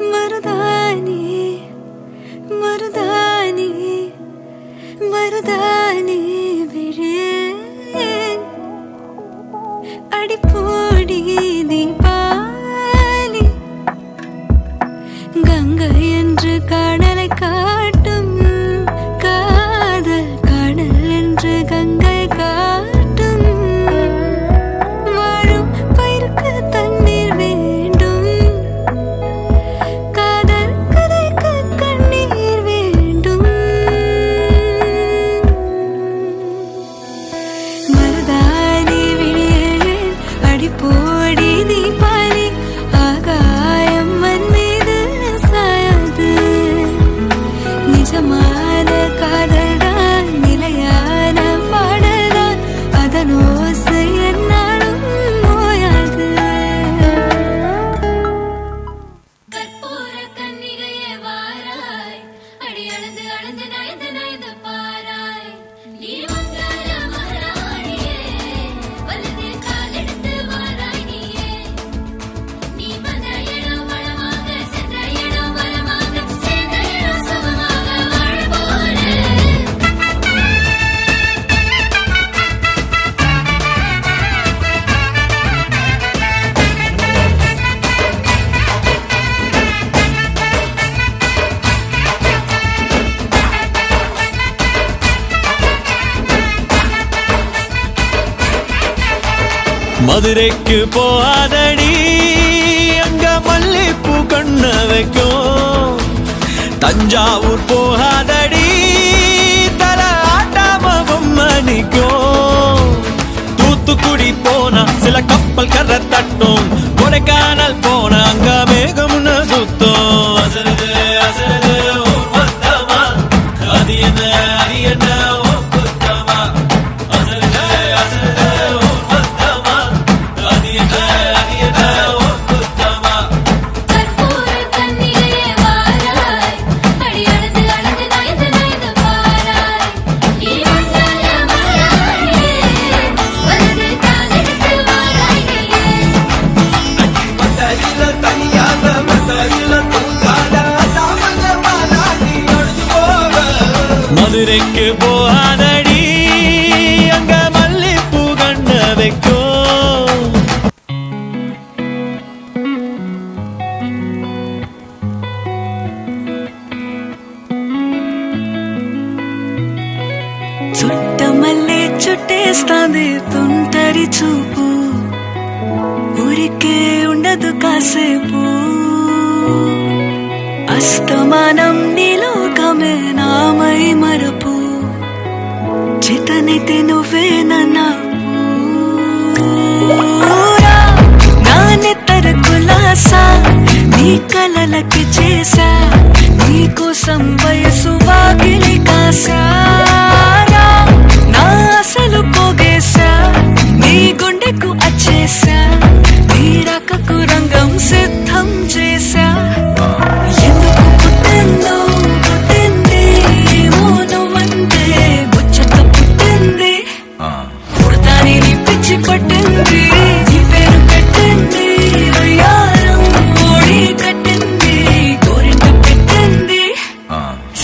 மருதானி மருதானி மருதானி விழியே அடிப்போடி தீபாவளி கங்கை என்று கடலை காட்டும் காதல் கடல் என்று கங்கை காட்டும் வாழும் பயிருக்கு தண்ணீர் வேண்டும் காதல் கதைக்கு கண்ணீர் வேண்டும் மருதானி விழியே அடிப்போடி தீபாவளி ஆகாயம் மண் மீது சாயாது நிஜமான காதல் தான் நிலையான பாடல் தான் அதன் ஓசை என்னாலும் ஓயாது கற்பூர கன்னிகையே வாராய் அடி அளந்து அளந்து நயந்து நயந்து பாராய் நீ வந்தாய மகாராணியே வலது காலெடுத்து வாராய் நீயே நீ வந்த இடம் வளமாக சென்ற இடம் வளமாக சேர்ந்த இடம் சுகமாக வாழ போறேன் மதுரைக்கு போகாதடி அங்க மல்லிப்பூ கண்ண வைக்கும் தஞ்சாவூர் போகாதடி தல ஆட்டாம பொம்மணிக்கும் தூத்துக்குடி போனா சில கப்பல் கரை தட்டும் கொடைக்கானல் போனா அங்க மேகம்னு சுத்தும் அசருது அசருது ஊர் மொத்தமா அது என்ன அது என்ன ஓ குத்தமா அசருது அசருது ஊர் மொத்தமா அது என்ன அது என்ன ஓ குத்தமா கற்பூர கன்னிகையே வாராய் அடி அளந்து அளந்து நயந்து நயந்து பாராய் நீ வந்தாய மகாராணியே வலது காலெடுத்து வாராய் நீயே மத்தையில தனியாக மத்தையில தூங்காத தாமதமானா நீ ஒழிஞ்சு போவ மதுரைக்கு போகாதடி அங்க மல்லிப்பூ கண்ண வைக்கும் చుట్టమల్లే చుట్టేస్తాంది తుంటరి చూపు ఊరికే ఉండదు కాసేపు అస్తమానం నీలోకమే నామై మరపు చితనైతే నువ్వే నన్నా నానెత్తర కులాసా నీ కలలకి చేసా నీ కోసం వయసు వాకిలి కాసారా నా అసలు పోగేసా నీ గుండెకు అచ్చేసా నీ రకకు రంగం సిద్ధం చేసా ఎందుకు పుట్టిందో పుట్టింది ఏమో నువ్వంటే ముచ్చట పుట్టింది పుడతాని నీ పిచ్చి పట్టింది నీ పేరు పెట్టింది వయ్యారం ఓడి కట్టింది గోరింట పెట్టింది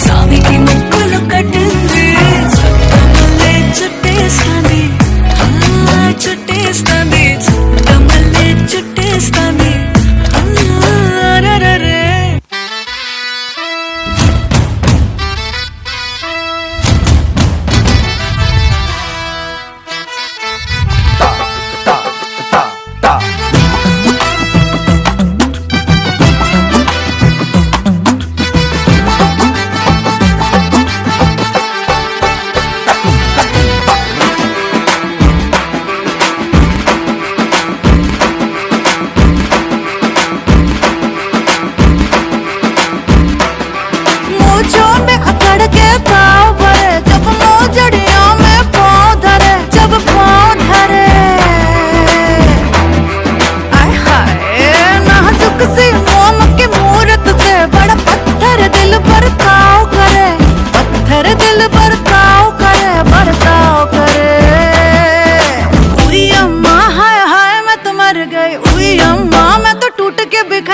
సామికి ముక్కులు కట్టింది చుట్టమల్లే చుట్టేస్తాంది చుట్టేస్తాంది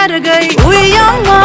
வருகை உயம்மா